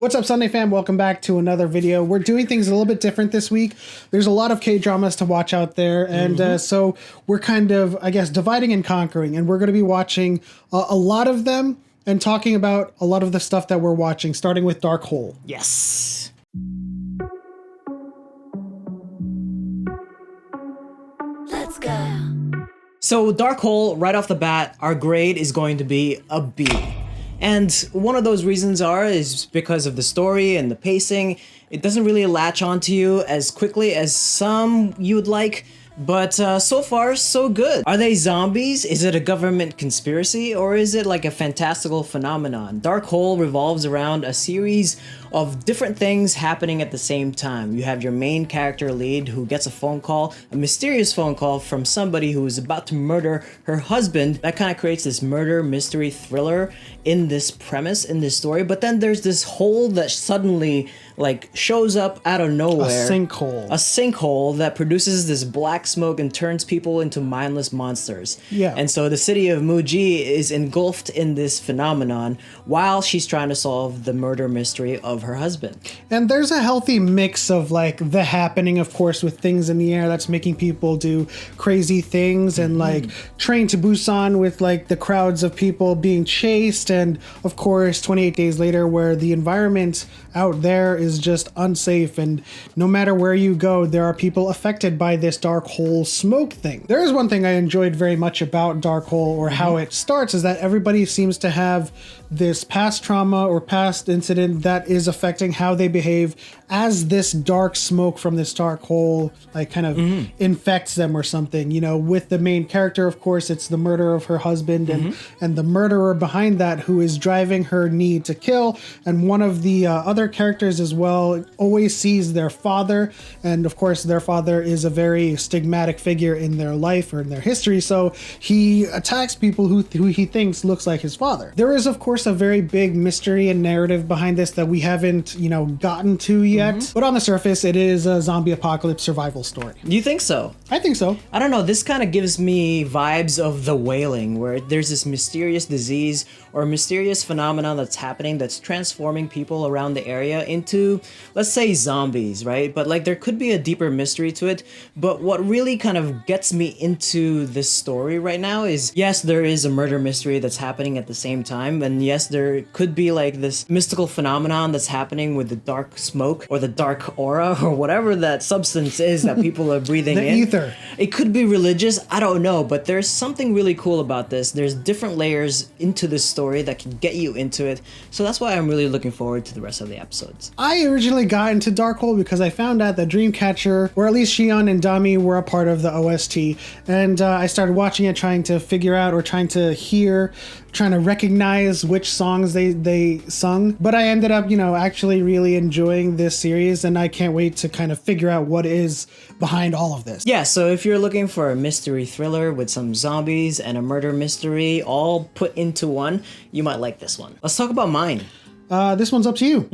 What's up, Sunday fam? Welcome back to another video. We're doing things a little bit different this week. There's a lot of K-dramas to watch out there, and so we're kind of, I guess, dividing and conquering, and we're going to be watching a lot of them and talking about a lot of the stuff that we're watching, starting with Dark Hole. Yes. Let's go. So Dark Hole, right off the bat, our grade is going to be a B. And one of those reasons is because of the story and the pacing. It doesn't really latch onto you as quickly as some you would like, but so far, so good. Are they zombies? Is it a government conspiracy? Or is it like a fantastical phenomenon? Dark Hole revolves around a series of different things happening at the same time. You have your main character lead who gets a phone call, a mysterious phone call from somebody who is about to murder her husband. That kind of creates this murder mystery thriller in this premise, in this story. But then there's this hole that suddenly like shows up out of nowhere. A sinkhole. A sinkhole that produces this black smoke and turns people into mindless monsters. Yeah. And so the city of Muji is engulfed in this phenomenon while she's trying to solve the murder mystery of her husband. And there's a healthy mix of like the happening, of course, with things in the air that's making people do crazy things, and like Train to Busan with like the crowds of people being chased, and of course 28 Days Later, where the environment out there is just unsafe, and no matter where you go, there are people affected by this dark hole smoke thing. There is one thing I enjoyed very much about Dark Hole, or how it starts, is that everybody seems to have this past trauma or past incident that is affecting how they behave as this dark smoke from this dark hole like kind of infects them or something. You know, with the main character, of course, it's the murder of her husband, and the murderer behind that who is driving her need to kill. And one of the other characters as well always sees their father, and of course their father is a very stigmatic figure in their life or in their history, so he attacks people who he thinks looks like his father. There is, of course, a very big mystery and narrative behind this that we haven't, gotten to yet. But on the surface, it is a zombie apocalypse survival story. You think so? I think so. I don't know, this kind of gives me vibes of The Wailing, where there's this mysterious disease or mysterious phenomenon that's happening that's transforming people around the area into, let's say, zombies, right? But like there could be a deeper mystery to it. But what really kind of gets me into this story right now is, yes, there is a murder mystery that's happening at the same time, and yes, there could be like this mystical phenomenon that's happening with the dark smoke or the dark aura or whatever that substance is that people are breathing The in. ether. It could be religious, I don't know, but there's something really cool about this. There's different layers into this story that can get you into it. So that's why I'm really looking forward to the rest of the episodes. I originally got into Dark Hole because I found out that Dreamcatcher, or at least Shion and Dami, were a part of the OST, and I started watching it, trying to figure out or trying to recognize which songs they sung. But I ended up, actually really enjoying this series, and I can't wait to kind of figure out what is behind all of this. Yeah, so if you're looking for a mystery thriller with some zombies and a murder mystery all put into one, you might like this one. Let's talk about mine. This one's up to you.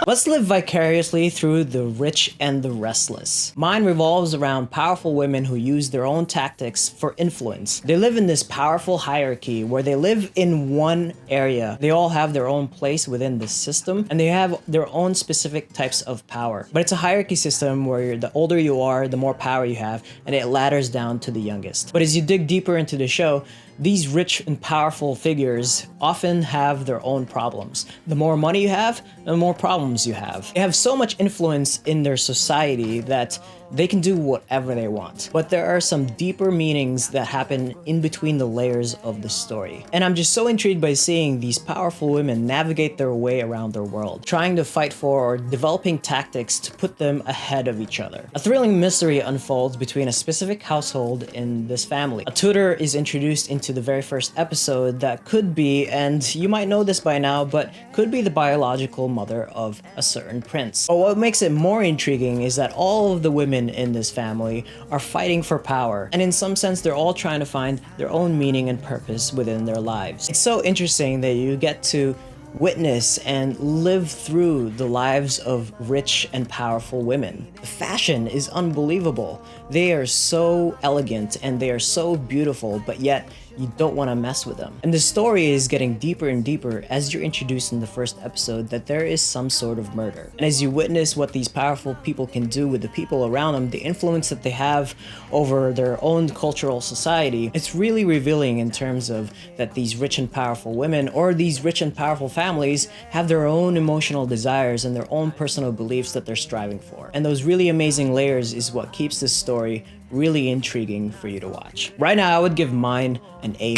Let's live vicariously through the rich and the restless. Mine revolves around powerful women who use their own tactics for influence. They live in this powerful hierarchy where they live in one area. They all have their own place within the system, and they have their own specific types of power. But it's a hierarchy system where the older you are, the more power you have, and it ladders down to the youngest. But as you dig deeper into the show, these rich and powerful figures often have their own problems. The more money you have, the more problems you have. They have so much influence in their society that they can do whatever they want. But there are some deeper meanings that happen in between the layers of the story. And I'm just so intrigued by seeing these powerful women navigate their way around their world, trying to fight for or developing tactics to put them ahead of each other. A thrilling mystery unfolds between a specific household in this family. A tutor is introduced into the very first episode that could be, and you might know this by now, but could be the biological mother of a certain prince. But what makes it more intriguing is that all of the women in this family are fighting for power, and in some sense they're all trying to find their own meaning and purpose within their lives. It's so interesting that you get to witness and live through the lives of rich and powerful women. The fashion is unbelievable. They are so elegant and they are so beautiful, but yet you don't want to mess with them. And the story is getting deeper and deeper as you're introduced in the first episode that there is some sort of murder. And as you witness what these powerful people can do with the people around them, the influence that they have over their own cultural society, it's really revealing in terms of that these rich and powerful women or these rich and powerful families have their own emotional desires and their own personal beliefs that they're striving for. And those really amazing layers is what keeps this story really intriguing for you to watch. Right now, I would give mine an A-.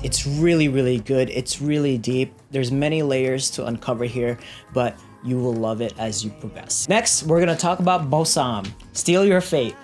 It's really, really good. It's really deep. There's many layers to uncover here, but you will love it as you progress. Next, we're gonna talk about Bossam, Steal Your Fate.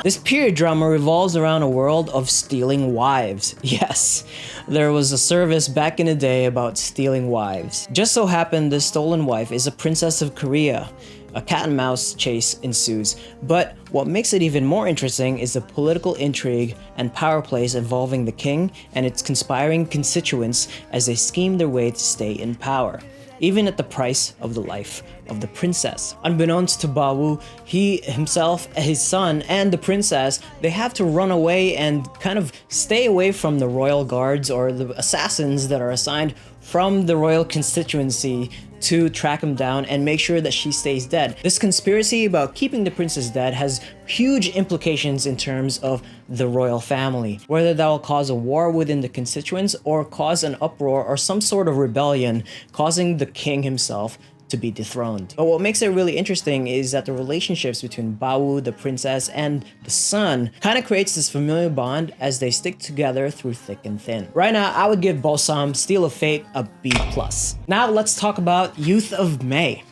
This period drama revolves around a world of stealing wives. Yes, there was a service back in the day about stealing wives. Just so happened this stolen wife is a princess of Korea. A cat and mouse chase ensues, but what makes it even more interesting is the political intrigue and power plays involving the king and its conspiring constituents as they scheme their way to stay in power, even at the price of the life of the princess. Unbeknownst to Bawu, he himself, his son, and the princess, they have to run away and kind of stay away from the royal guards or the assassins that are assigned from the royal constituency to track him down and make sure that she stays dead. This conspiracy about keeping the princess dead has huge implications in terms of the royal family, whether that will cause a war within the constituents or cause an uproar or some sort of rebellion, causing the king himself to be dethroned. But what makes it really interesting is that the relationships between Bawu, the princess, and the son kind of creates this familiar bond as they stick together through thick and thin. Right now, I would give Bossam, Steal of Fate a B+. Now let's talk about Youth of May.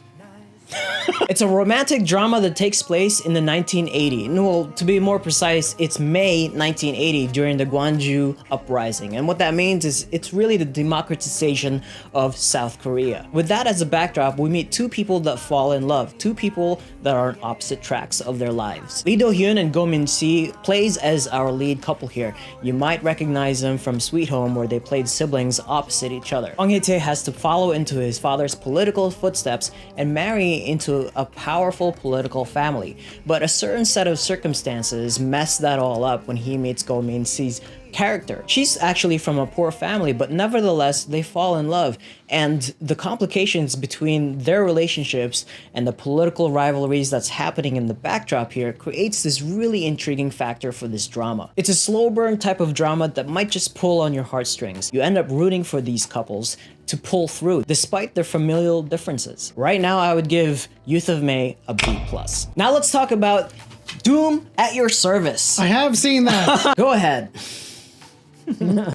It's a romantic drama that takes place in the 1980. Well, to be more precise, it's May 1980 during the Gwangju uprising. And what that means is it's really the democratization of South Korea. With that as a backdrop, we meet two people that fall in love, two people that are on opposite tracks of their lives. Lee Do-hyun and Go Min-si plays as our lead couple here. You might recognize them from Sweet Home, where they played siblings opposite each other. Hong Hae-tae has to follow into his father's political footsteps and marry into a powerful political family. But a certain set of circumstances mess that all up when he meets Go Min-si's character. She's actually from a poor family, but nevertheless, they fall in love. And the complications between their relationships and the political rivalries that's happening in the backdrop here creates this really intriguing factor for this drama. It's a slow burn type of drama that might just pull on your heartstrings. You end up rooting for these couples to pull through, despite their familial differences. Right now, I would give Youth of May a B+. Now let's talk about Doom at Your Service. I have seen that. Go ahead.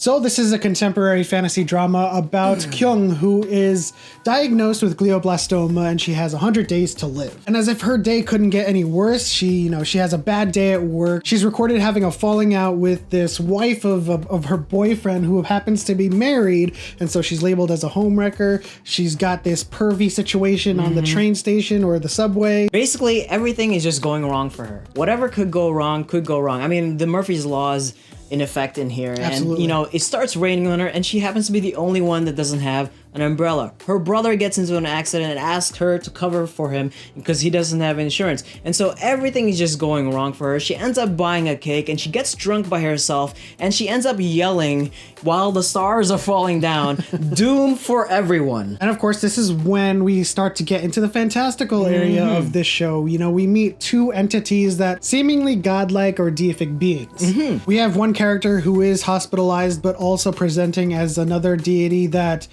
So this is a contemporary fantasy drama about Kyung, who is diagnosed with glioblastoma and she has 100 days to live. And as if her day couldn't get any worse, she has a bad day at work. She's recorded having a falling out with this wife of her boyfriend who happens to be married, and so she's labeled as a homewrecker. She's got this pervy situation on the train station or the subway. Basically, everything is just going wrong for her. Whatever could go wrong, could go wrong. I mean, the Murphy's Laws in effect in here. Absolutely. And, it starts raining on her and she happens to be the only one that doesn't have an umbrella. Her brother gets into an accident and asks her to cover for him because he doesn't have insurance. And so everything is just going wrong for her. She ends up buying a cake and she gets drunk by herself and she ends up yelling while the stars are falling down, doom for everyone. And of course, this is when we start to get into the fantastical area of this show. We meet two entities that seemingly godlike or deific beings. We have one character who is hospitalized, but also presenting as another deity that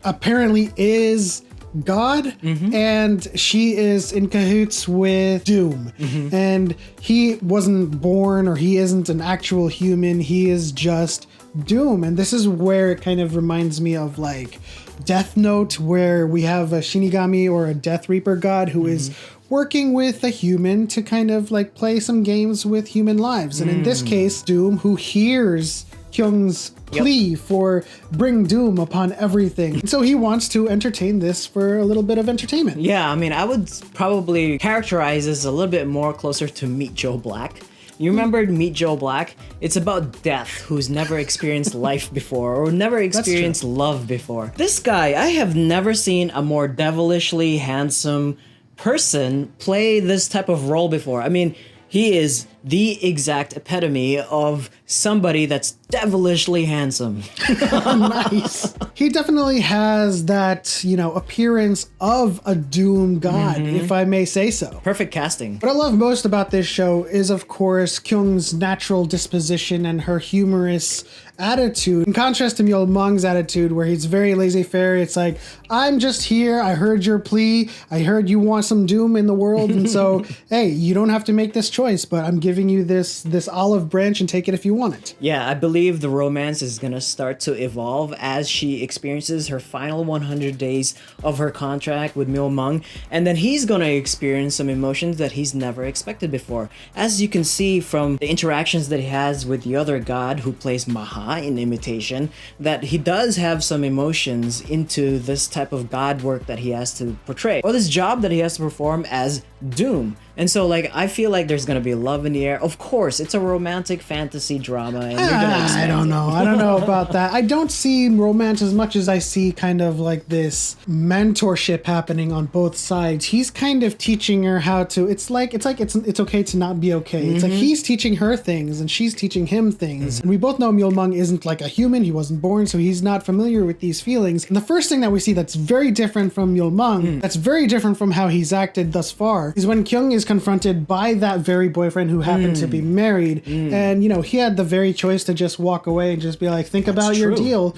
apparently is God, and she is in cahoots with Doom. And he wasn't born, or he isn't an actual human, he is just Doom. And this is where it kind of reminds me of like Death Note, where we have a Shinigami or a Death Reaper god who is working with a human to kind of like play some games with human lives. And in this case, Doom, who hears Kyung's plea for bring doom upon everything. So he wants to entertain this for a little bit of entertainment. Yeah, I mean, I would probably characterize this a little bit more closer to Meet Joe Black. You remember Meet Joe Black? It's about Death, who's never experienced life before or never experienced love before. This guy, I have never seen a more devilishly handsome person play this type of role before. I mean, he is the exact epitome of somebody that's devilishly handsome. Nice. He definitely has that, appearance of a doom god, if I may say so. Perfect casting. What I love most about this show is, of course, Kyung's natural disposition and her humorous attitude. In contrast to Myeol Mung's attitude, where he's very laissez-faire. It's like, I'm just here. I heard your plea. I heard you want some doom in the world. And so, hey, you don't have to make this choice, but I'm giving you this olive branch and take it if you want it. Yeah, I believe the romance is going to start to evolve as she experiences her final 100 days of her contract with Myeol Mung. And then he's going to experience some emotions that he's never expected before. As you can see from the interactions that he has with the other god who plays Maha in Imitation, that he does have some emotions into this type of god work that he has to portray, or this job that he has to perform as Doom. And so, I feel like there's gonna be love in the air. Of course, it's a romantic fantasy drama, and you're gonna expect I don't know. I don't know about that. I don't see romance as much as I see kind of like this mentorship happening on both sides. He's kind of teaching her how to. It's okay to not be okay. It's like he's teaching her things, and she's teaching him things. And we both know Myeol Mung isn't like a human. He wasn't born, so he's not familiar with these feelings. And the first thing that we see that's very different from Myeol Mung, that's very different from how he's acted thus far, is when Kyung is confronted by that very boyfriend who happened to be married. And, he had the very choice to just walk away and just be like, think about your deal,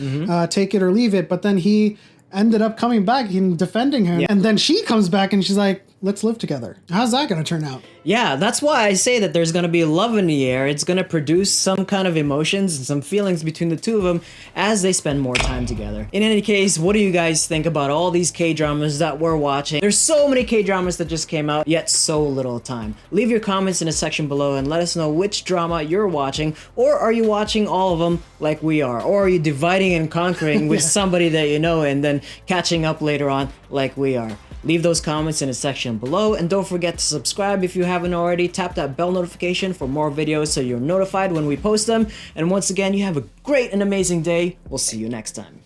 take it or leave it. But then he ended up coming back and defending her. Yeah. And then she comes back and she's like, let's live together. How's that going to turn out? Yeah, that's why I say that there's going to be love in the air. It's going to produce some kind of emotions and some feelings between the two of them as they spend more time together. In any case, what do you guys think about all these K-dramas that we're watching? There's so many K-dramas that just came out, yet so little time. Leave your comments in the section below and let us know which drama you're watching, or are you watching all of them like we are? Or are you dividing and conquering with somebody that you know and then catching up later on like we are? Leave those comments in the section below, and don't forget to subscribe if you haven't already. Tap that bell notification for more videos so you're notified when we post them. And once again, you have a great and amazing day. We'll see you next time.